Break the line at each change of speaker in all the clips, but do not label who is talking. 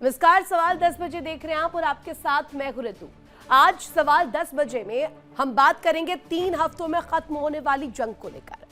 नमस्कार। सवाल 10 बजे देख रहे हैं आप और आपके साथ मैं हूं ऋतु। आज सवाल 10 बजे में हम बात करेंगे 3 हफ्तों में खत्म होने वाली जंग को लेकर।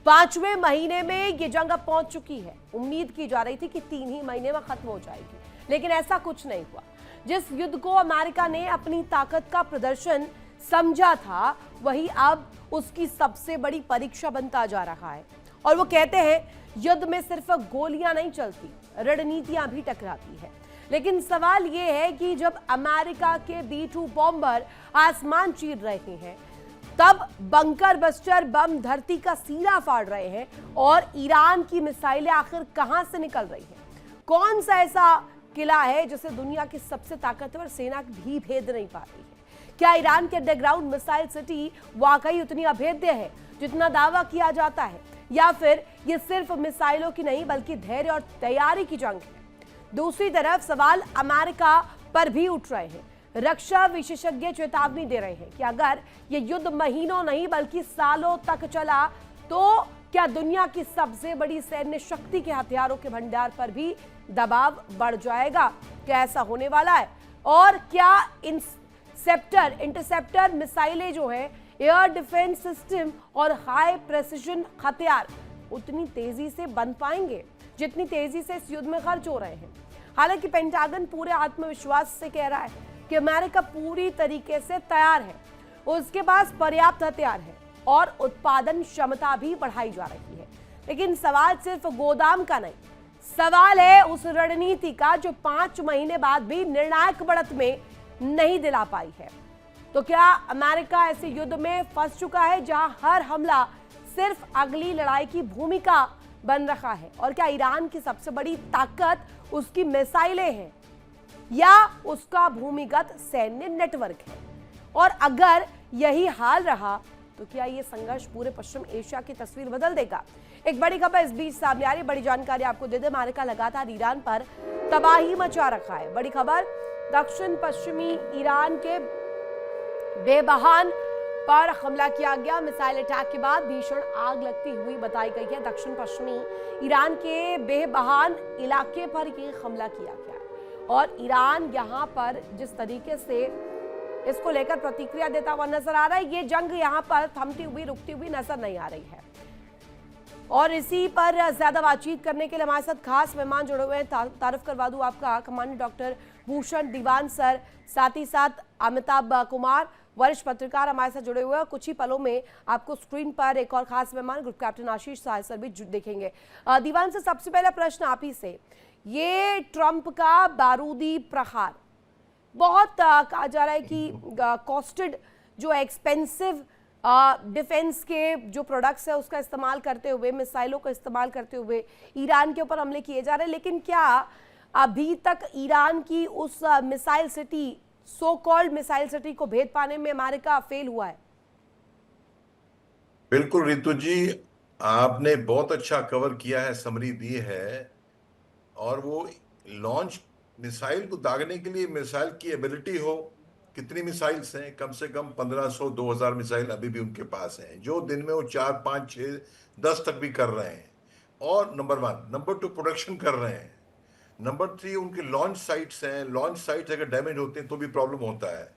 5वें महीने में ये जंग अब पहुंच चुकी है। उम्मीद की जा रही थी कि 3 ही महीने में खत्म हो जाएगी, लेकिन ऐसा कुछ नहीं हुआ। जिस युद्ध को अमेरिका ने अपनी ताकत का प्रदर्शन समझा था, वही अब उसकी सबसे बड़ी परीक्षा बनता जा रहा है। और वो कहते हैं युद्ध में सिर्फ गोलियां नहीं चलती, रणनीतियां भी टकराती है। लेकिन सवाल यह है कि जब अमेरिका के B-2 बॉम्बर आसमान चीर रहे हैं, तब बंकर बस्टर बम धरती का सीना फाड़ रहे हैं और ईरान की मिसाइलें आखिर कहां से निकल रही हैं? कौन सा ऐसा किला है जिसे दुनिया की सबसे ताकतवर सेना भी भेद नहीं पा रही है? क्या ईरान के अंडरग्राउंड मिसाइल सिटी वाकई उतनी अभेद्य है जितना दावा किया जाता है, या फिर ये सिर्फ मिसाइलों की नहीं बल्कि धैर्य और तैयारी की जंग है? दूसरी तरफ सवाल अमेरिका पर भी उठ रहे हैं। रक्षा विशेषज्ञ चेतावनी दे रहे हैं कि अगर ये युद्ध महीनों नहीं बल्कि सालों तक चला तो क्या दुनिया की सबसे बड़ी सैन्य शक्ति के हथियारों के भंडार पर भी दबाव बढ़ जाएगा? क्या ऐसा होने वाला है? और क्या इंटरसेप्टर मिसाइलें जो है, एयर डिफेंस सिस्टम और हाई प्रेसिजन हथियार उतनी तेजी से बन पाएंगे जितनी तेजी से इस युद्ध में खर्च हो रहे हैं? हालांकि पेंटागन पूरे आत्मविश्वास से कह रहा है कि अमेरिका पूरी तरीके से तैयार है, उसके पास पर्याप्त हथियार है और उत्पादन क्षमता भी बढ़ाई जा रही है। लेकिन सवाल सिर्फ गोदाम का नहीं, सवाल है उस रणनीति का जो 5 महीने बाद भी निर्णायक बढ़त में नहीं दिला पाई है। तो क्या अमेरिका ऐसे युद्ध में फंस चुका है जहां हर हमला सिर्फ अगली लड़ाई की भूमिका बन रहा है? और क्या ईरान की सबसे बड़ी ताकत उसकी मिसाइलें हैं या उसका भूमिगत सैन्य नेटवर्क है? और अगर यही हाल रहा तो क्या यह संघर्ष पूरे पश्चिम एशिया की तस्वीर बदल देगा? एक बड़ी खबर इस बीच सामने आ रही है, बड़ी जानकारी आपको दे दे। अमेरिका लगातार ईरान पर तबाही मचा रखा है। बड़ी खबर, दक्षिण पश्चिमी ईरान के बेबहान पर हमला किया गया। मिसाइल अटैक के बाद भीषण आग लगती हुई बताई गई है। दक्षिण पश्चिमी ईरान के बेबहान इलाके पर यह हमला किया गया और ईरान यहां पर जिस तरीके से इसको लेकर प्रतिक्रिया देता हुआ नजर आ रहा है, ये जंग यहां पर थमती हुई रुकती हुई नजर नहीं आ रही है। और इसी पर ज्यादा बातचीत करने के लिए हमारे साथ खास मेहमान जुड़े हुए हैं। तारुफ करवा दूं आपका, कमांडेंट डॉक्टर भूषण दीवान सर, साथ ही साथ अमिताभ कुमार, वरिष्ठ पत्रकार हमारे साथ जुड़े हुए हैं। कुछ ही पलों में आपको स्क्रीन पर एक और खास मेहमान ग्रुप कैप्टन आशीष सहाय सर भी देखेंगे। दीवान से सबसे पहला प्रश्न आप ही से, ये ट्रंप का बारूदी प्रहार बहुत कहा जा रहा है कि कॉस्टेड जो एक्सपेंसिव डिफेंस के जो प्रोडक्ट्स है उसका इस्तेमाल करते हुए, मिसाइलों का इस्तेमाल करते हुए ईरान के ऊपर हमले किए जा रहे हैं। लेकिन क्या अभी तक ईरान की उस missile city, so called missile city को भेद पाने में अमेरिका फेल हुआ है?
बिल्कुल रितु जी, आपने बहुत अच्छा कवर किया है, समरी दी है। और वो लॉन्च मिसाइल को दागने के लिए मिसाइल की एबिलिटी हो, कितनी मिसाइल्स हैं? कम से कम 1500 2000 मिसाइल अभी भी उनके पास हैं, जो दिन में वो 4 5 6 10 तक भी कर रहे हैं। और नंबर 1, नंबर 2 प्रोडक्शन कर रहे हैं। नंबर 3 उनके लॉन्च साइट्स हैं। लॉन्च साइट्स अगर डैमेज होते हैं तो भी प्रॉब्लम होता है।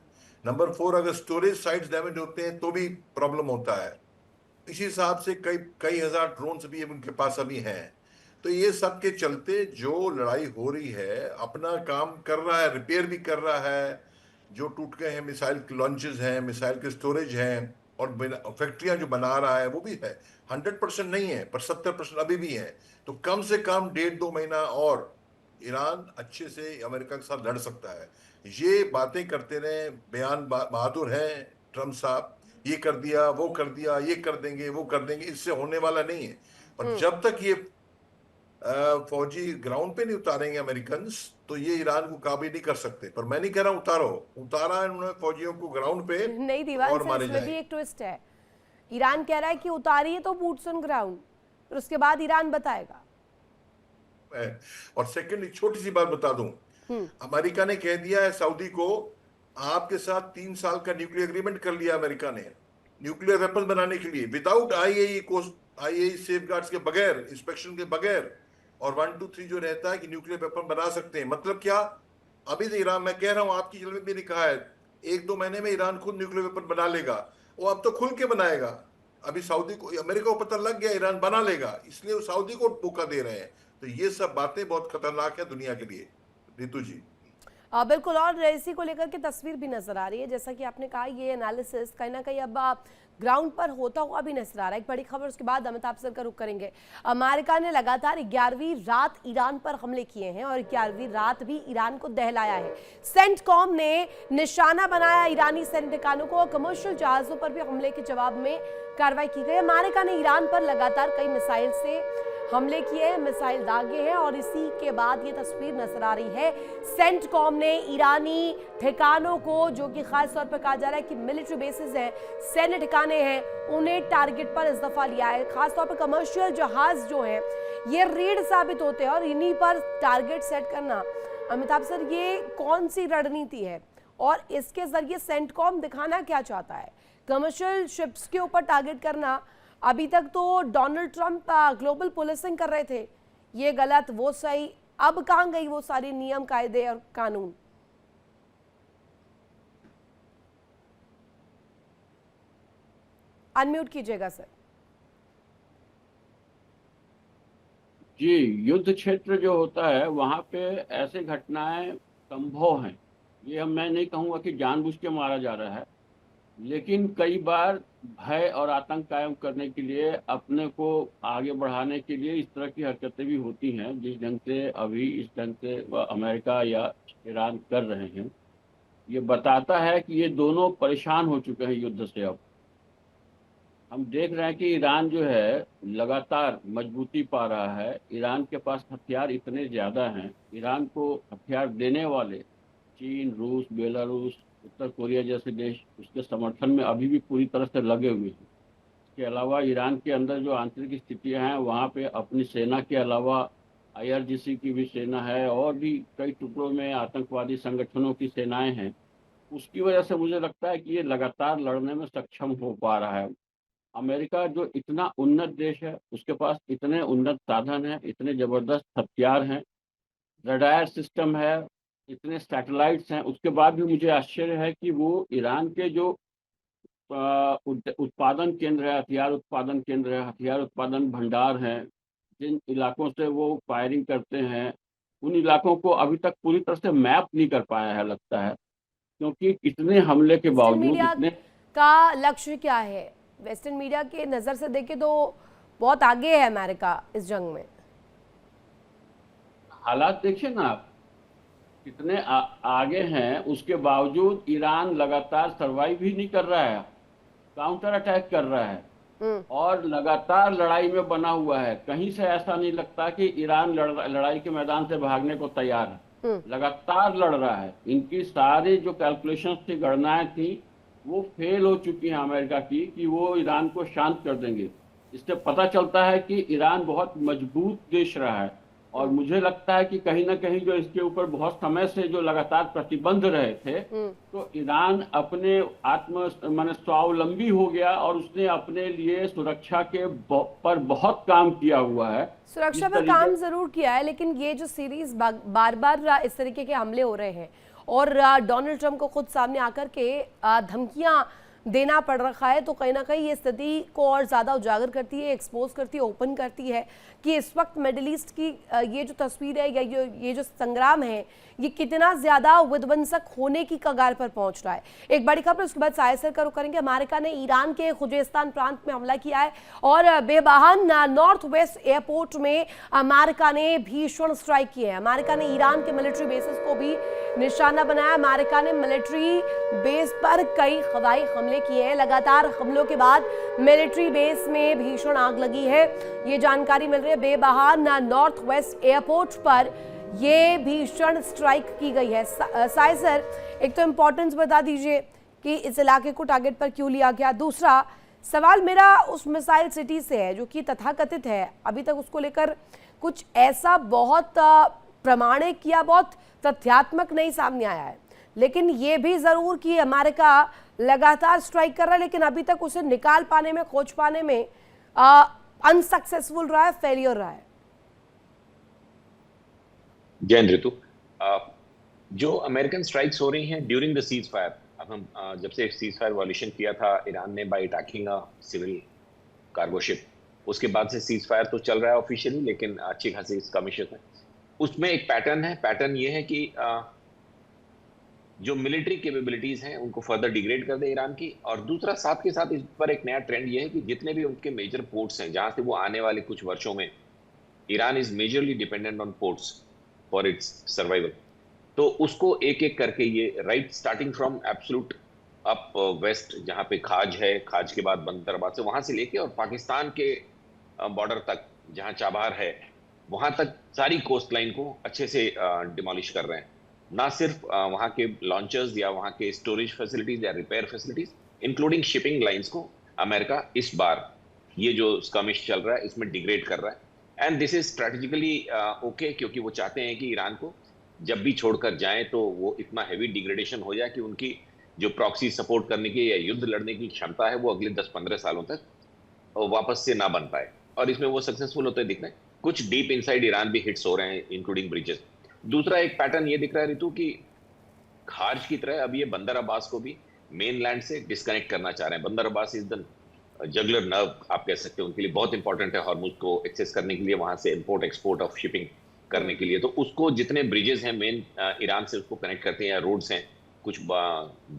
नंबर 4, अगर स्टोरेज साइट्स डैमेज होते हैं तो भी प्रॉब्लम होता है। इसी हिसाब से कई कई हजार ड्रोन्स भी उनके पास अभी हैं। तो ये सब के चलते जो लड़ाई हो रही है, अपना काम कर रहा है, रिपेयर भी कर रहा है। जो टूट गए हैं मिसाइल के लॉन्चेस हैं, मिसाइल के स्टोरेज हैं, और फैक्ट्रियां जो बना रहा है वो भी है। 100% नहीं है पर 70% अभी भी है। तो कम से कम 1.5-2 महीना और ईरान अच्छे से अमेरिका के साथ लड़ सकता है। ये बातें करते रहे, बयान बहादुर हैं ट्रम्प साहब, ये कर दिया, वो कर दिया, ये कर देंगे, वो कर देंगे, इससे होने वाला नहीं है। पर जब तक ये फौजी ग्राउंड पे नहीं उतारेंगे अमेरिकन, तो ये ईरान को काबू नहीं कर सकते। पर मैं नहीं कह रहा उतारो, उतारा है उन्होंने फौजियों को ग्राउंड पे,
नहीं दीवान
और
सर,
मारे
इसमें
जाए।
भी एक ट्विस्ट है। ईरान कह रहा है कि उतारिए तो बूट्स ऑन ग्राउंड, फिर उसके बाद ईरान बताएगा।
और सेकंड, एक छोटी सी बात बता दूं, अमेरिका ने कह दिया है सऊदी को, आपके साथ 3 साल का न्यूक्लियर एग्रीमेंट कर लिया अमेरिका ने न्यूक्लियर वेपन बनाने के लिए, विदाउट आईएई सेफगार्ड्स के बगैर, इंस्पेक्शन के बगैर। और 1 2 3 जो रहता है कि न्यूक्लियर वेपन बना सकते हैं। मतलब क्या? अभी तो ईरान, मैं कह रहा हूं, आपकी जेल में भी लिखा है 1-2 महीने में ईरान खुद न्यूक्लियर वेपन बना लेगा। वो अब तो खुल के बनाएगा। अभी सऊदी को, अमेरिका को पता लग गया ईरान बना लेगा, इसलिए वो सऊदी को धोखा दे रहे हैं। तो ये सब बातें बहुत खतरनाक है दुनिया के लिए, रितु जी।
बिल्कुल, और इसी को लेकर के तस्वीर भी नजर आ रही है, जैसा कि आपने कहा ये एनालिसिस कहीं ना कहीं अब ग्राउंड पर होता हुआ भी नजर आ रहा है। एक बड़ी खबर, उसके बाद अमिताभ सर का रुख करेंगे। अमेरिका ने लगातार 11वीं रात ईरान पर हमले किए हैं और 11वीं रात भी ईरान को दहलाया है। सेंटकॉम ने निशाना बनाया ईरानी सैन्य ठिकानों को, कमर्शियल जहाजों पर भी हमले के जवाब में कार्रवाई की गई। अमेरिका ने ईरान पर लगातार कई मिसाइल से हमले किए हैं, मिसाइल दागे हैं, और इसी के बाद ये तस्वीर नजर आ रही है। सेंटकॉम ने ईरानी ठिकानों को, जो कि खास तौर पर कहा जा रहा है कि मिलिट्री बेसिस हैं, सैन्य ठिकाने हैं, उन्हें टारगेट पर इस दफा लिया है। खास तौर पर कमर्शियल जहाज जो हैं ये रीढ़ साबित होते हैं और इन्हीं पर टारगेट सेट करना, अमिताभ सर, ये कौन सी रणनीति है और इसके जरिए सेंटकॉम दिखाना क्या चाहता है? कमर्शियल शिप्स के ऊपर टारगेट करना, अभी तक तो डोनाल्ड ट्रंप ग्लोबल पुलिसिंग कर रहे थे, ये गलत वो सही, अब कहां गई वो सारे नियम कायदे और कानून? अनम्यूट कीजिएगा सर।
जी, युद्ध क्षेत्र जो होता है वहाँ पे ऐसे घटनाएं संभव हैं। ये मैं नहीं कहूँगा कि जानबूझ के मारा जा रहा है, लेकिन कई बार भय और आतंक कायम करने के लिए, अपने को आगे बढ़ाने के लिए इस तरह की हरकतें भी होती हैं, जिस ढंग से अभी इस ढंग से अमेरिका या ईरान कर रहे हैं। ये बताता है कि ये दोनों परेशान हो चुके हैं युद्ध से। अब हम देख रहे हैं कि ईरान जो है लगातार मजबूती पा रहा है। ईरान के पास हथियार इतने ज़्यादा हैं, ईरान को हथियार देने वाले चीन, रूस, बेलारूस, उत्तर कोरिया जैसे देश उसके समर्थन में अभी भी पूरी तरह से लगे हुए हैं। इसके अलावा ईरान के अंदर जो आंतरिक स्थितियां हैं, वहाँ पे अपनी सेना के अलावा IRGC की भी सेना है और भी कई टुकड़ों में आतंकवादी संगठनों की सेनाएं हैं। उसकी वजह से मुझे लगता है कि ये लगातार लड़ने में सक्षम हो पा रहा है। अमेरिका जो इतना उन्नत देश है, उसके पास इतने उन्नत साधन हैं, इतने ज़बरदस्त हथियार हैं, रडार सिस्टम है, इतने सैटेलाइट्स हैं, उसके बाद भी मुझे आश्चर्य है कि वो ईरान के जो उत्पादन केंद्र है, हथियार उत्पादन केंद्र है, हथियार उत्पादन भंडार हैं, जिन इलाकों से वो फायरिंग करते हैं, उन इलाकों को अभी तक पूरी तरह से मैप नहीं कर पाया है, लगता है। क्योंकि इतने हमले के
वेस्टर्न
बावजूद
मीडिया
इतने
का लक्ष्य क्या है? वेस्टर्न मीडिया के नजर से देखे तो बहुत आगे है अमेरिका इस जंग में।
हालात देखिए ना आप, कितने आगे हैं, उसके बावजूद ईरान लगातार सर्वाइव ही नहीं कर रहा है, काउंटर अटैक कर रहा है और लगातार लड़ाई में बना हुआ है। कहीं से ऐसा नहीं लगता कि ईरान लड़ाई के मैदान से भागने को तैयार है, लगातार लड़ रहा है। इनकी सारी जो कैलकुलेशंस थी, गणनाएं थी, वो फेल हो चुकी हैं अमेरिका की, कि वो ईरान को शांत कर देंगे। इससे पता चलता है कि ईरान बहुत मजबूत देश रहा है और मुझे लगता है कि कहीं ना कहीं जो इसके ऊपर बहुत समय से जो लगातार प्रतिबंध रहे थे, तो ईरान अपने माने स्वावलंबी हो गया और उसने अपने लिए सुरक्षा के पर बहुत काम किया हुआ है।
सुरक्षा पर काम जरूर किया है, लेकिन ये जो सीरीज बार बार इस तरीके के हमले हो रहे हैं और डोनाल्ड ट्रंप को खुद सामने आकर के धमकियां देना पड़ रखा है, तो कहीं ना कहीं ये स्थिति को और ज़्यादा उजागर करती है, एक्सपोज करती है, ओपन करती है कि इस वक्त मिडिल ईस्ट की ये जो तस्वीर है या ये जो संग्राम है, ये कितना ज़्यादा विध्वंसक होने की कगार पर पहुंच रहा है। एक बड़ी खबर, उसके बाद साय सर का रुख करेंगे। अमेरिका ने ईरान के खुजेस्तान प्रांत में हमला किया है और बेबहान नॉर्थ वेस्ट एयरपोर्ट में अमेरिका ने भीषण स्ट्राइक किए हैं। अमेरिका ने ईरान के मिलिट्री बेसिस को भी निशाना बनाया। अमेरिका ने मिलिट्री बेस पर कई हवाई हमले किए हैं। लगातार हमलों के बाद मिलिट्री बेस में भीषण आग लगी है, ये जानकारी मिल रही है। बेबहान नॉर्थ वेस्ट एयरपोर्ट पर ये भीषण स्ट्राइक की गई है। साय सर, एक तो इम्पोर्टेंस बता दीजिए कि इस इलाके को टारगेट पर क्यों लिया गया। दूसरा सवाल मेरा उस मिसाइल सिटी से है जो कि तथाकथित है, अभी तक उसको लेकर कुछ ऐसा बहुत प्रमाणिक या बहुत तथ्यात्मक नहीं सामने आया है, लेकिन ये भी जरूर कि अमेरिका लगातार स्ट्राइक कर रहा है, लेकिन अभी तक उसे निकाल पाने में, खोज पाने में अनसक्सेसफुल रहा है, फेलियर रहा है।
जैन ऋतु, जो अमेरिकन स्ट्राइक्स हो रही हैं ड्यूरिंग द सीज फायर, अब हम जब से सीज फायर वॉल्यूशन किया था ईरान ने by attacking a civil cargo ship, उसके बाद से सीज फायर तो चल रहा है ऑफिशियली, लेकिन अच्छी खासी स्कर्मिशेस है। उसमें एक पैटर्न है, पैटर्न ये है कि जो मिलिट्री कैपेबिलिटीज हैं उनको फर्दर डिग्रेड कर दे ईरान की, और दूसरा साथ के साथ इस पर एक नया ट्रेंड ये है कि जितने भी उनके मेजर पोर्ट्स हैं जहां से वो आने वाले कुछ वर्षों में, Iran is majorly dependent on ports for its survival, तो उसको एक एक करके ये right starting from absolute up west जहां पे खाज है, खाज के बाद बंदरबाद से वहां से लेके और पाकिस्तान के बॉर्डर तक जहां चाबहार है वहां तक सारी कोस्ट लाइन को अच्छे से डिमोलिश कर रहे हैं। ना सिर्फ वहां के लॉन्चर्स या वहां के स्टोरेज फैसिलिटीज या repair facilities, including shipping lines को अमेरिका इस बार ये जो स्कर्मिश चल रहा है इसमें डिग्रेड कर रहा है। And this is strategically okay, क्योंकि वो चाहते हैं कि ईरान को जब भी छोड़कर जाएं तो वो इतना हैवी डिग्रेडेशन हो जाए कि उनकी जो प्रॉक्सी सपोर्ट करने की या युद्ध लड़ने की क्षमता है वो अगले 10-15 सालों तक वापस से ना बन पाए, और इसमें वो सक्सेसफुल होते दिख रहे हैं। कुछ डीप इनसाइड ईरान भी हिट्स हो रहे हैं इंक्लूडिंग ब्रिजेस। दूसरा एक पैटर्न ये दिख रहा है ऋतु की खार्ज की तरह अब ये बंदर अब्बास को भी मेन लैंड से डिस्कनेक्ट करना चाह रहे हैं। बंदर Abbas is the juggler nerve आप कह सकते हैं, उनके लिए बहुत इंपॉर्टेंट है हॉर्मुज को एक्सेस करने के लिए, वहां से इंपोर्ट एक्सपोर्ट ऑफ शिपिंग करने के लिए। तो उसको जितने ब्रिजेस हैं मेन ईरान से उसको कनेक्ट करते हैं, या रोड्स हैं, कुछ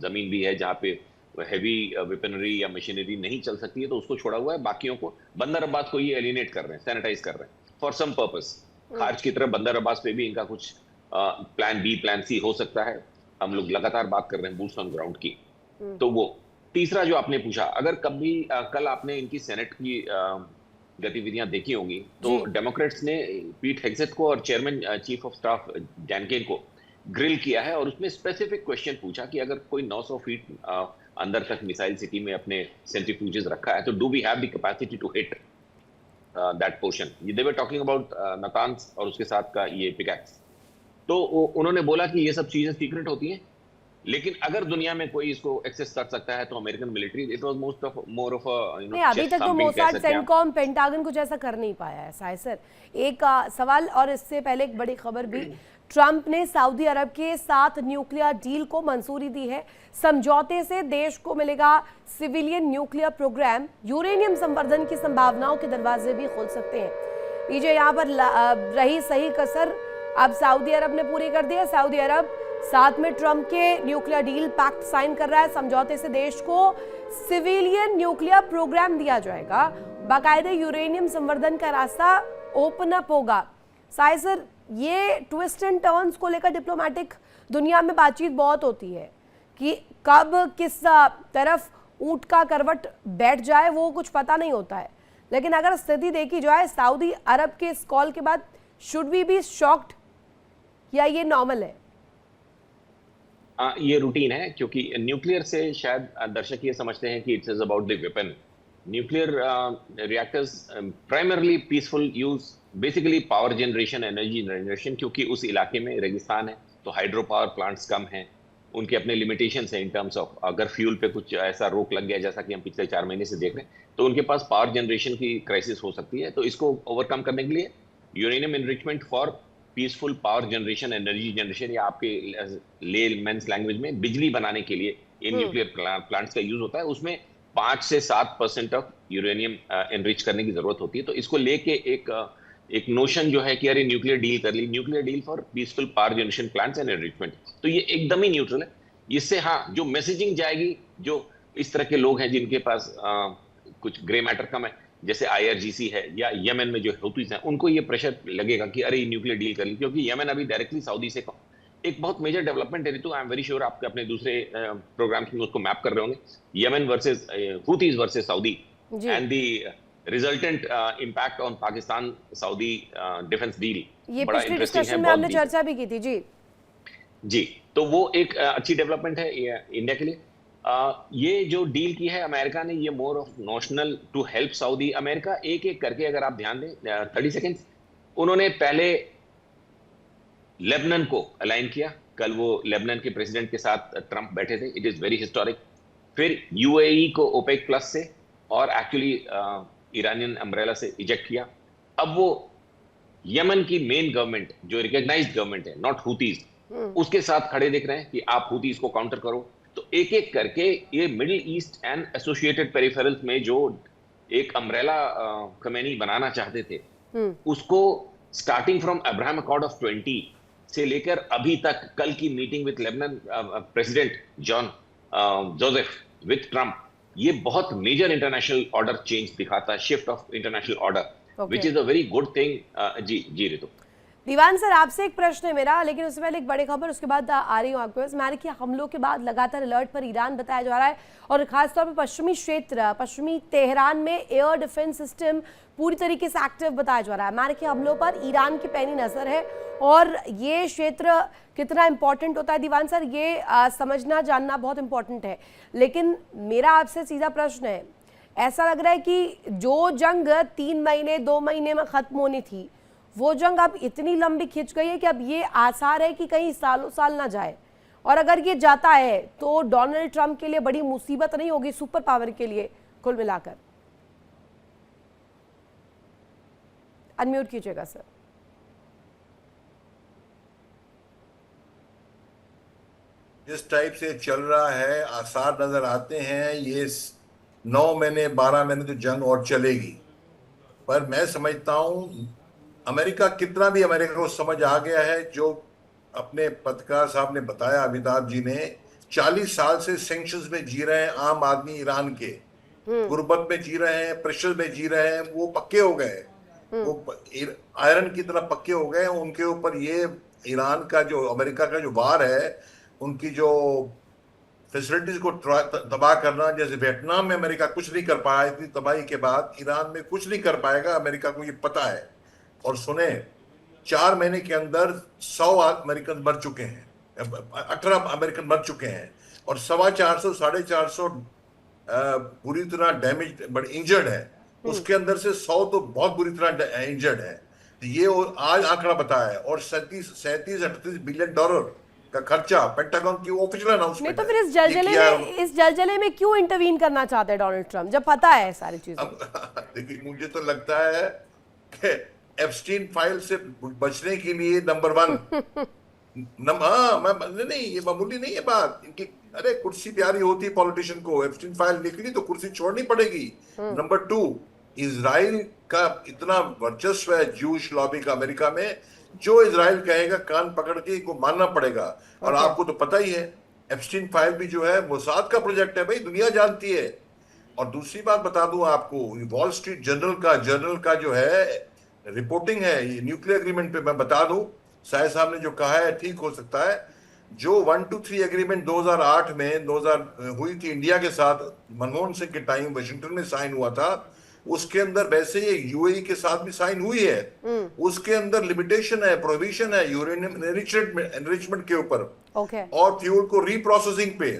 जमीन भी है जहाँ पे हैवी वेपनरी या मशीनरी नहीं चल सकती है, तो उसको छोड़ा हुआ है। बाकियों को बंदर अब्बास को ये एलिनेट कर रहे हैं, सैनिटाइज कर रहे हैं फॉर सम पर्पस। खार्ज की तरह बंदर अब्बास पे भी इनका कुछ प्लान बी प्लान सी हो सकता है। हम लोग लगातार बात कर रहे हैं बूट्स ऑन ग्राउंड की। तो वो तीसरा जो आपने पूछा, अगर कभी कल आपने इनकी सेनेट की गतिविधियां देखी होंगी तो डेमोक्रेट्स ने पीट हेग्सेथ को और chairman chief of staff Dan Caine को ग्रिल किया है, और उसमें स्पेसिफिक क्वेश्चन पूछा कि अगर कोई 900 फीट अंदर तक मिसाइल सिटी में अपने सेंट्रीफ्यूजेस रखा है तो do we have the capacity to hit that portion. They were talking about Natanz और उसके साथ का ये पिकैक्स। तो उन्होंने बोला कि ये सब चीजें सीक्रेट होती हैं, लेकिन अगर दुनिया में कोई इसको एक्सेस कर सकता है तो American military. It was more of
नहीं, अभी तक तो मोसाद, सेंटकॉम, पेंटागन कुछ ऐसा कर नहीं पाया है साइसर। एक सवाल, और इससे पहले एक बड़ी खबर भी, ट्रंप ने सऊदी अरब के साथ न्यूक्लियर डील को मंजूरी दी है। समझौते से देश को मिलेगा सिविलियन न्यूक्लियर प्रोग्राम, यूरेनियम संवर्धन की संभावनाओं के दरवाजे भी खोल सकते हैं। पीछे यहाँ पर रही सही कसर अब सऊदी अरब ने पूरी कर दी है। सऊदी अरब साथ में ट्रंप के न्यूक्लियर डील पैक्ट साइन कर रहा है। समझौते से देश को सिविलियन न्यूक्लियर प्रोग्राम दिया जाएगा, बाकायदे यूरेनियम संवर्धन का रास्ता ओपन अप होगा। साइसर, ये ट्विस्ट एंड टर्न्स को लेकर डिप्लोमेटिक दुनिया में बातचीत बहुत होती है कि कब किस तरफ ऊंट का करवट बैठ जाए वो कुछ पता नहीं होता है। लेकिन अगर स्थिति देखी जाए सऊदी अरब के इस कॉल के बाद, शुड वी बी शॉक्ड या ये नॉर्मल है?
ये रूटीन है, क्योंकि न्यूक्लियर से शायद दर्शक ये समझते हैं कि it's is about the weapon. Nuclear reactors primarily peaceful use, basically power generation, energy generation, क्योंकि उस इलाके में रेगिस्तान है तो हाइड्रो पावर प्लांट्स कम हैं, उनके अपने लिमिटेशंस हैं इन टर्म्स ऑफ अगर फ्यूल पे कुछ ऐसा रोक लग गया जैसा कि हम पिछले 4 महीने से देख रहे हैं तो उनके पास पावर जनरेशन की क्राइसिस हो सकती है। तो इसको ओवरकम करने के लिए uranium enrichment for peaceful power generation, energy generation, या आपके लेमैन्स लैंग्वेज में बिजली बनाने के लिए इन न्यूक्लियर प्लांट्स का यूज होता है। उसमें 5 से 7% ऑफ यूरेनियम एनरिच करने की जरूरत होती है। तो इसको लेके एक नोशन जो है कि अरे न्यूक्लियर डील कर ली, nuclear deal for peaceful power generation plants and enrichment, तो ये एकदम ही न्यूट्रल है। इससे हाँ जो मैसेजिंग जाएगी, जो इस तरह के लोग हैं जिनके पास कुछ ग्रे मैटर कम है, जैसे IRGC है या यमन में जो हुतीज हैं, उनको ये प्रेशर लगेगा कि अरे न्यूक्लियर डील कर ली, क्योंकि यमन अभी डायरेक्टली सऊदी से एक बहुत मेजर डेवलपमेंट है ऋतु। आई एम वेरी श्योर आपके अपने दूसरे प्रोग्राम में उसको मैप कर रहे होंगे, Yemen versus हुतीज versus Saudi and the resultant impact on Pakistan Saudi defence deal.
ये पिछले डिस्कशन में हमने चर्चा भी की थी जी।
तो वो एक अच्छी डेवलपमेंट है इंडिया के लिए। ये जो डील की है अमेरिका ने, ये more of notional to help Saudi. America एक एक करके अगर आप ध्यान दें 30 सेकेंड्स, उन्होंने पहले लेबनान को अलाइन किया, कल वो लेबनान के प्रेसिडेंट के साथ ट्रंप बैठे थे, इट इज वेरी हिस्टोरिक। फिर UAE को OPEC प्लस से और एक्चुअली ईरानियन अम्ब्रेला से इजेक्ट किया। अब वो यमन की मेन गवर्नमेंट जो रिकॉग्नाइज्ड गवर्नमेंट है, नॉट हुतीज, उसके साथ खड़े दिख रहे हैं कि आप हुतीज को काउंटर करो। तो एक एक करके ये middle east and associated peripherals में जो एक अम्ब्रेला खमेनी बनाना चाहते थे, उसको starting from Abraham accord of 20 से लेकर अभी तक, कल की meeting with Lebanon president John Joseph with Trump, ये बहुत मेजर इंटरनेशनल ऑर्डर चेंज दिखाता है, shift of international order, which is a very good thing. जी रितु।
दीवान सर, आपसे एक प्रश्न है मेरा, लेकिन उससे पहले एक बड़ी खबर, उसके बाद आ रही हूँ आपके पास। अमेरिकी हमलों के बाद लगातार अलर्ट पर ईरान बताया जा रहा है, और खासतौर पर पश्चिमी क्षेत्र, पश्चिमी तेहरान में एयर डिफेंस सिस्टम पूरी तरीके से एक्टिव बताया जा रहा है। अमेरिकी हमलों पर ईरान की पैनी नजर है, और ये क्षेत्र कितना इंपॉर्टेंट होता है दीवान सर, ये समझना जानना बहुत इंपॉर्टेंट है। लेकिन मेरा आपसे सीधा प्रश्न है, ऐसा लग रहा है कि जो जंग 3 महीने 2 महीने में खत्म होनी थी, वो जंग अब इतनी लंबी खिंच गई है कि अब ये आसार है कि कहीं सालों साल ना जाए, और अगर ये जाता है तो डोनाल्ड ट्रंप के लिए बड़ी मुसीबत नहीं होगी, सुपर पावर के लिए कुल मिलाकर? अनम्यूट कीजिएगा सर।
जिस टाइप से चल रहा है, आसार नजर आते हैं, ये 9 महीने 12 महीने तो जंग और चलेगी। पर मैं समझता हूं अमेरिका, कितना भी अमेरिका को समझ आ गया है, जो अपने पत्रकार साहब ने बताया, अमिताभ जी ने, 40 साल से सैंक्शंस में जी रहे हैं आम आदमी ईरान के, गुर्बत में जी रहे हैं, प्रेशर में जी रहे हैं, वो पक्के हो गए, वो आयरन की तरह पक्के हो गए। उनके ऊपर ये ईरान का जो, अमेरिका का जो वार है, उनकी जो फैसिलिटीज को तबाह करना, जैसे वियतनाम में अमेरिका कुछ नहीं कर पाया, इतनी तबाही के बाद ईरान में कुछ नहीं कर पाएगा, अमेरिका को ये पता है। और सुने, 4 महीने के अंदर 100 अमेरिकन मर चुके हैं, 18 अमेरिकन मर चुके हैं, और 450 450 बुरी तरह डैमेज, बट इंजर्ड है। उसके अंदर से 100 तो बहुत बुरी तरह इंजर्ड है। तो ये आज आंकड़ा बताया है, और 37-38 बिलियन डॉलर का खर्चा पेंटागन की ऑफिशियल अनाउंसमेंट।
नहीं तो फिर इस जलजले में क्यों इंटरवीन करना चाहते हैं डोनाल्ड ट्रंप, जब पता है सारी चीजें?
देखिए, मुझे तो लगता है कि एप्स्टीन फाइल से बचने के लिए नंबर 1 नहीं, ये मामूली नहीं है बात इनकी। अरे कुर्सी प्यारी होती है पॉलिटिशियन को, एप्स्टीन फाइल निकली तो कुर्सी छोड़नी पड़ेगी। नंबर 2, इजराइल का इतना वर्चस्व है जूश लॉबी का अमेरिका में, जो इजराइल कहेगा कान पकड़ के इनको मानना पड़ेगा। और आपको तो पता ही है, एप्स्टीन फाइल भी जो है मोसाद का प्रोजेक्ट है, भाई दुनिया जानती है। और दूसरी बात बता दूं आपको, वॉल स्ट्रीट जर्नल का जो है रिपोर्टिंग है, ये न्यूक्लियर एग्रीमेंट पे, मैं बता दूं, साहिब साहब ने जो कहा है ठीक हो सकता है। जो 1-2-3 एग्रीमेंट 2008 में 2000 हुई थी इंडिया के साथ, मनमोहन सिंह के टाइम वाशिंगटन में साइन हुआ था, उसके अंदर वैसे ही यूएई के साथ भी साइन हुई है। उसके अंदर लिमिटेशन है, प्रोविजन है यूरेनियम एनरिचमेंट के ऊपर, और फ्यूल को रीप्रोसेसिंग पे,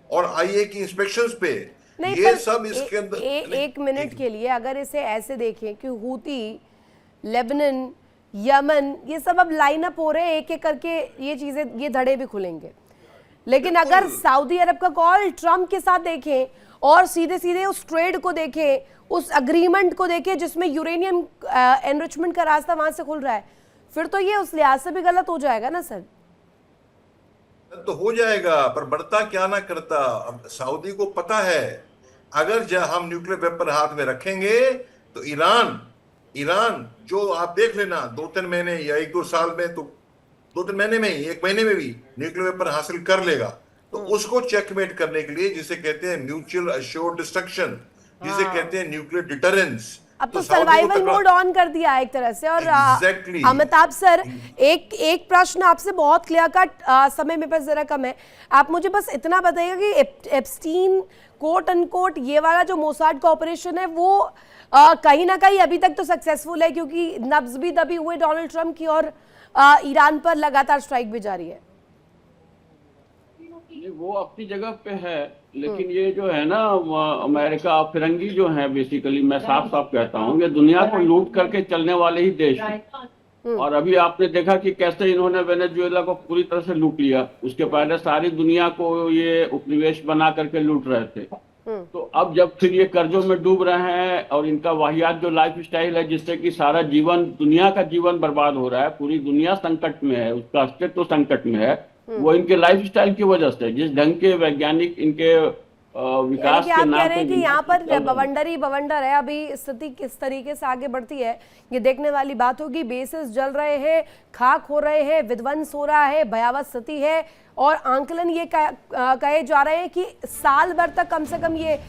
और आईए की इंस्पेक्शंस पे। ये सब इसके अंदर
एक मिनट के लिए अगर इसे ऐसे देखें कि हूती, लेबनान, यमन, ये सब अब लाइन अप हो रहे हैं, एक एक करके ये चीजें, ये धड़े भी खुलेंगे। लेकिन अगर सऊदी अरब का कॉल ट्रंप के साथ देखें, और सीधे सीधे उस ट्रेड को देखें, उस अग्रीमेंट को देखें जिसमें यूरेनियम एनरिचमेंट का रास्ता वहां से खुल रहा है, फिर तो ये उस लिहाज से भी गलत हो जाएगा ना सर?
तो हो जाएगा, पर बढ़ता क्या ना करता। अब सऊदी को पता है, अगर हम न्यूक्लियर वेपन हाथ में रखेंगे तो ईरान जो आप देख लेना 2-3 महीने या 1-2 साल में, तो 2-3 महीने में ही, 1 महीने में भी न्यूक्लियर वेपन हासिल कर लेगा। तो उसको चेकमेट करने के लिए, जिसे कहते हैं म्यूचुअल अश्योर्ड डिस्ट्रक्शन, जिसे कहते हैं न्यूक्लियर डिटरेंस,
अब तो सर्वाइवल मोड ऑन कर दिया है एक तरह से। और अमिताभ सर, एक प्रश्न आपसे बहुत क्लियर कट, समय में बस जरा कम है, आप मुझे बस इतना बताइएगा कि एप्स्टीन कोट अनकोट ये वाला जो मोसाड का ऑपरेशन है, वो कहीं ना कहीं अभी तक तो सक्सेसफुल है, क्योंकि नब्ज भी दबी हुए डोनाल्ड ट्रंप की, और ईरान पर लगातार स्ट्राइक भी जारी है।
वो अपनी जगह पे है, लेकिन ये जो है ना, अमेरिका फिरंगी जो है, बेसिकली मैं साफ साफ कहता हूँ, ये दुनिया को लूट करके चलने वाले ही देश हैं। और अभी आपने देखा कि कैसे इन्होंने वेनेजुएला को पूरी तरह से लूट लिया, उसके पहले सारी दुनिया को ये उपनिवेश बना करके लूट रहे थे। तो अब जब फिर ये कर्जों में डूब रहे हैं और इनका वाहियात जो लाइफ स्टाइल है जिससे कि सारा जीवन, दुनिया का जीवन बर्बाद हो रहा है, पूरी दुनिया संकट में है, उसका अस्तित्व संकट में है, वो इनके लाइफ स्टाइल की वजह से, जिस ढंग के वैज्ञानिक इनके विकास
कि
के
आप
नाम
कह रहे
पे
हैं कि यहाँ पर बवंडर ही बवंडर है। अभी स्थिति किस तरीके से आगे बढ़ती है ये देखने वाली बात होगी। बेसिस जल रहे हैं, खाक हो रहे हैं, विध्वंस हो रहा है, भयावह स्थिति है और आंकलन ये कहे जा रहे हैं कि साल भर तक कम से कम ये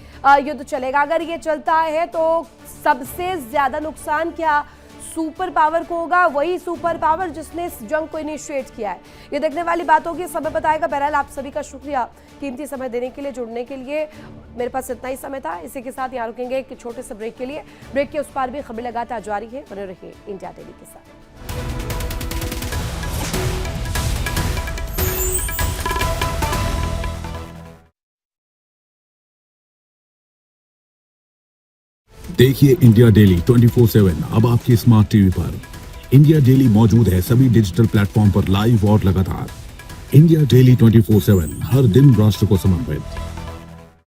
युद्ध चलेगा। अगर ये चलता है तो सबसे ज्यादा नुकसान क्या सुपर पावर को होगा, वही सुपर पावर जिसने इस जंग को इनिशिएट किया है। ये देखने वाली बात होगी, समय बताएगा। बहरहाल आप सभी का शुक्रिया कीमती समय देने के लिए, जुड़ने के लिए। मेरे पास इतना ही समय था, इसी के साथ यहाँ रुकेंगे एक छोटे से ब्रेक के लिए। ब्रेक के उस पार भी खबरें लगातार जारी है, बने रहिए इंडिया डेली के साथ।
देखिए इंडिया डेली 24/7 अब आपकी स्मार्ट टीवी पर। इंडिया डेली मौजूद है सभी डिजिटल प्लेटफॉर्म पर लाइव और लगातार। इंडिया डेली 24/7 हर दिन राष्ट्र को समर्पित।